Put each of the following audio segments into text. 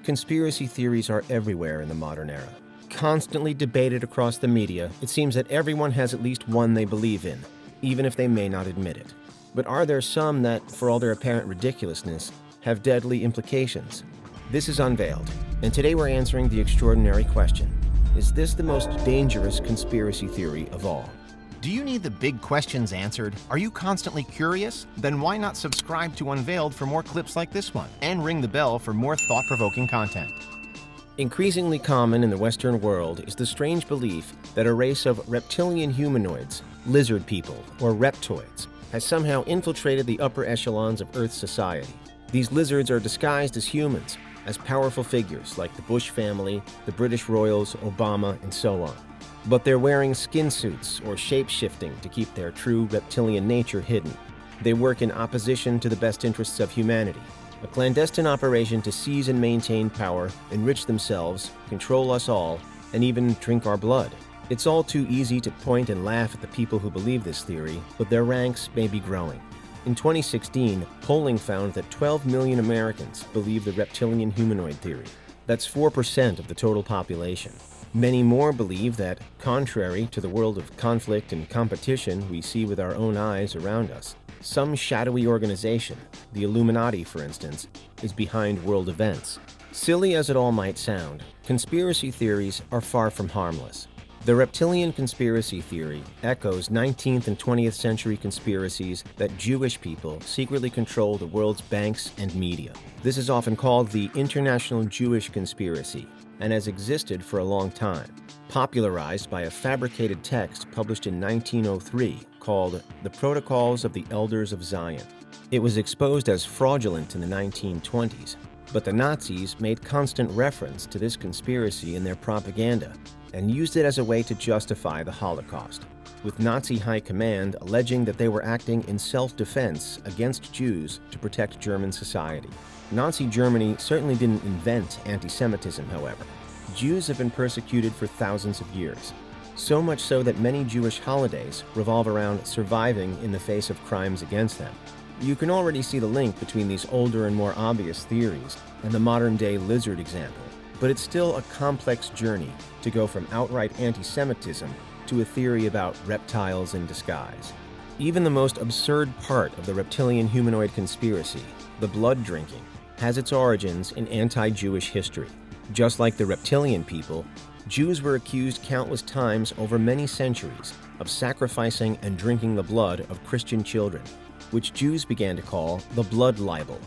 Conspiracy theories are everywhere in the modern era. Constantly debated across the media, it seems that everyone has at least one they believe in, even if they may not admit it. But are there some that, for all their apparent ridiculousness, have deadly implications? This is Unveiled, and today we're answering the extraordinary question: is this the most dangerous conspiracy theory of all? Do you need the big questions answered? Are you constantly curious? Then why not subscribe to Unveiled for more clips like this one, and ring the bell for more thought-provoking content. Increasingly common in the Western world is the strange belief that a race of reptilian humanoids, lizard people, or reptoids, has somehow infiltrated the upper echelons of Earth's society. These lizards are disguised as humans, as powerful figures like the Bush family, the British royals, Obama, and so on. But they're wearing skin suits or shape-shifting to keep their true reptilian nature hidden. They work in opposition to the best interests of humanity, a clandestine operation to seize and maintain power, enrich themselves, control us all, and even drink our blood. It's all too easy to point and laugh at the people who believe this theory, but their ranks may be growing. In 2016, polling found that 12 million Americans believe the reptilian humanoid theory. That's 4% of the total population. Many more believe that, contrary to the world of conflict and competition we see with our own eyes around us, some shadowy organization, the Illuminati for instance, is behind world events. Silly as it all might sound, conspiracy theories are far from harmless. The Reptilian Conspiracy theory echoes 19th and 20th century conspiracies that Jewish people secretly control the world's banks and media. This is often called the International Jewish Conspiracy, and has existed for a long time, popularized by a fabricated text published in 1903 called The Protocols of the Elders of Zion. It was exposed as fraudulent in the 1920s, but the Nazis made constant reference to this conspiracy in their propaganda and used it as a way to justify the Holocaust, with Nazi high command alleging that they were acting in self-defense against Jews to protect German society. Nazi Germany certainly didn't invent anti-Semitism, however. Jews have been persecuted for thousands of years, so much so that many Jewish holidays revolve around surviving in the face of crimes against them. You can already see the link between these older and more obvious theories and the modern-day lizard example, but it's still a complex journey to go from outright anti-Semitism to a theory about reptiles in disguise. Even the most absurd part of the reptilian humanoid conspiracy, the blood drinking, has its origins in anti-Jewish history. Just like the reptilian people, Jews were accused countless times over many centuries of sacrificing and drinking the blood of Christian children, which Jews began to call the blood libel.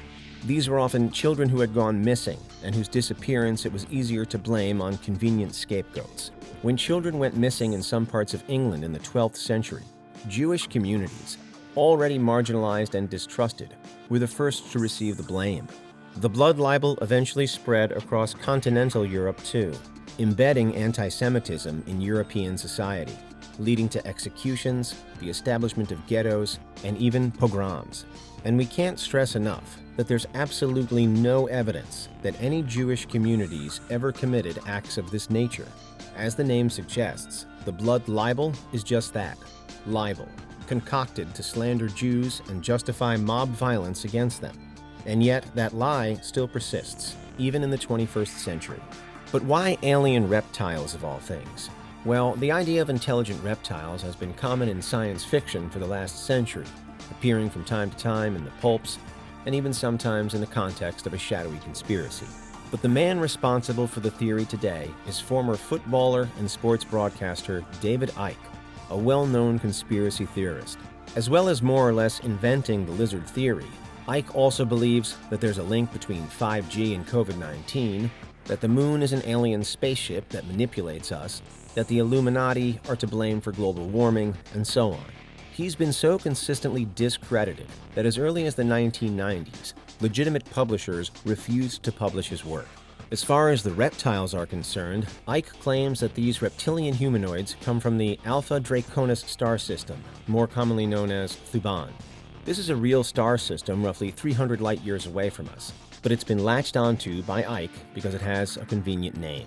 These were often children who had gone missing and whose disappearance it was easier to blame on convenient scapegoats. When children went missing in some parts of England in the 12th century, Jewish communities, already marginalized and distrusted, were the first to receive the blame. The blood libel eventually spread across continental Europe too, embedding anti-Semitism in European society, leading to executions, the establishment of ghettos, and even pogroms. And we can't stress enough that there's absolutely no evidence that any Jewish communities ever committed acts of this nature. As the name suggests, the blood libel is just that, libel, concocted to slander Jews and justify mob violence against them. And yet, that lie still persists, even in the 21st century. But why alien reptiles of all things? Well, the idea of intelligent reptiles has been common in science fiction for the last century, appearing from time to time in the pulps, and even sometimes in the context of a shadowy conspiracy. But the man responsible for the theory today is former footballer and sports broadcaster David Icke, a well-known conspiracy theorist. As well as more or less inventing the lizard theory, Icke also believes that there's a link between 5G and COVID-19, that the moon is an alien spaceship that manipulates us, that the Illuminati are to blame for global warming, and so on. He's been so consistently discredited that as early as the 1990s, legitimate publishers refused to publish his work. As far as the reptiles are concerned, Icke claims that these reptilian humanoids come from the Alpha Draconis star system, more commonly known as Thuban. This is a real star system roughly 300 light-years away from us, but it's been latched onto by Icke because it has a convenient name.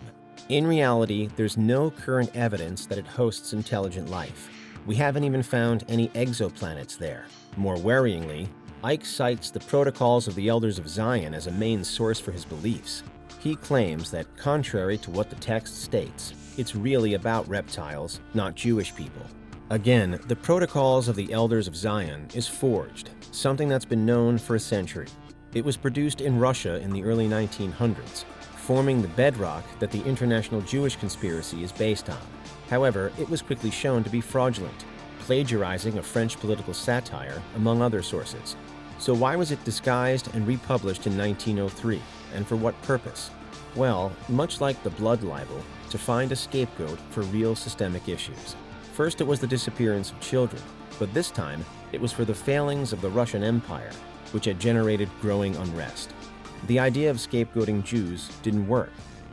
In reality, there's no current evidence that it hosts intelligent life. We haven't even found any exoplanets there. More worryingly, Icke cites the Protocols of the Elders of Zion as a main source for his beliefs. He claims that, contrary to what the text states, it's really about reptiles, not Jewish people. Again, the Protocols of the Elders of Zion is forged, something that's been known for a century. It was produced in Russia in the early 1900s, forming the bedrock that the international Jewish conspiracy is based on. However, it was quickly shown to be fraudulent, plagiarizing a French political satire, among other sources. So why was it disguised and republished in 1903, and for what purpose? Well, much like the blood libel, to find a scapegoat for real systemic issues. First it was the disappearance of children, but this time it was for the failings of the Russian Empire, which had generated growing unrest. The idea of scapegoating Jews didn't work.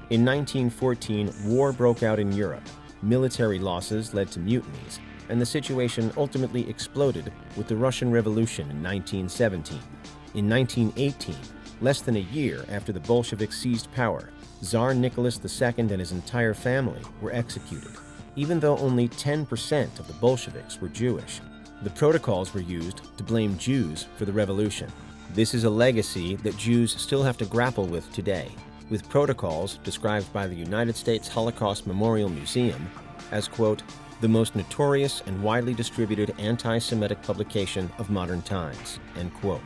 In 1914, war broke out in Europe. Military losses led to mutinies, and the situation ultimately exploded with the Russian Revolution in 1917. In 1918, less than a year after the Bolsheviks seized power, Tsar Nicholas II and his entire family were executed. Even though only 10% of the Bolsheviks were Jewish, the protocols were used to blame Jews for the revolution. This is a legacy that Jews still have to grapple with today, with protocols described by the United States Holocaust Memorial Museum as, quote, the most notorious and widely distributed anti-Semitic publication of modern times, end quote.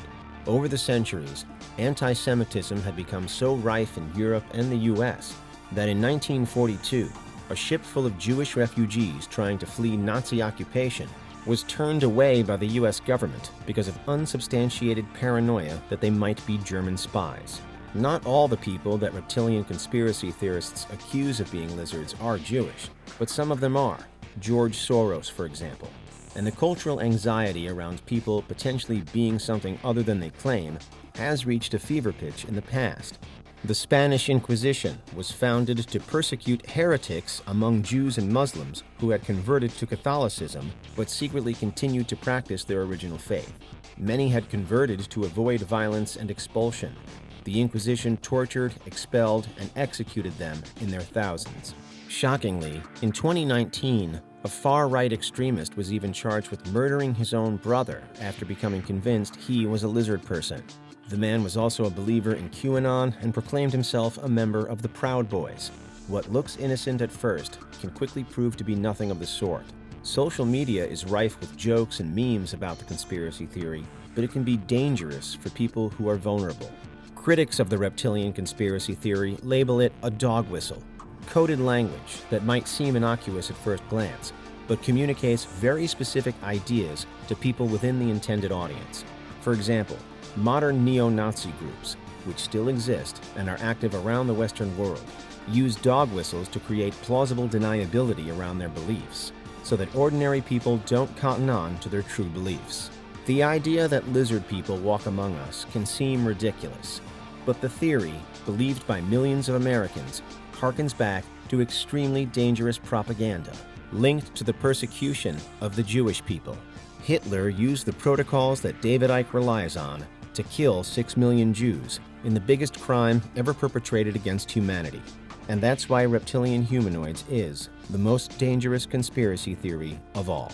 Over the centuries, anti-Semitism had become so rife in Europe and the US that in 1942, a ship full of Jewish refugees trying to flee Nazi occupation was turned away by the US government because of unsubstantiated paranoia that they might be German spies. Not all the people that reptilian conspiracy theorists accuse of being lizards are Jewish, but some of them are. George Soros, for example. And the cultural anxiety around people potentially being something other than they claim has reached a fever pitch in the past. The Spanish Inquisition was founded to persecute heretics among Jews and Muslims who had converted to Catholicism but secretly continued to practice their original faith. Many had converted to avoid violence and expulsion. The Inquisition tortured, expelled, and executed them in their thousands. Shockingly, in 2019, a far-right extremist was even charged with murdering his own brother after becoming convinced he was a lizard person. The man was also a believer in QAnon and proclaimed himself a member of the Proud Boys. What looks innocent at first can quickly prove to be nothing of the sort. Social media is rife with jokes and memes about the conspiracy theory, but it can be dangerous for people who are vulnerable. Critics of the reptilian conspiracy theory label it a dog whistle, coded language that might seem innocuous at first glance, but communicates very specific ideas to people within the intended audience. For example, modern neo-Nazi groups, which still exist and are active around the Western world, use dog whistles to create plausible deniability around their beliefs, so that ordinary people don't cotton on to their true beliefs. The idea that lizard people walk among us can seem ridiculous, but the theory, believed by millions of Americans, harkens back to extremely dangerous propaganda linked to the persecution of the Jewish people. Hitler used the protocols that David Icke relies on to kill 6 million Jews in the biggest crime ever perpetrated against humanity. And that's why reptilian humanoids is the most dangerous conspiracy theory of all.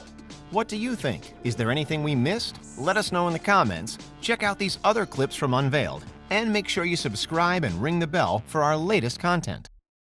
What do you think? Is there anything we missed? Let us know in the comments. Check out these other clips from Unveiled, and make sure you subscribe and ring the bell for our latest content.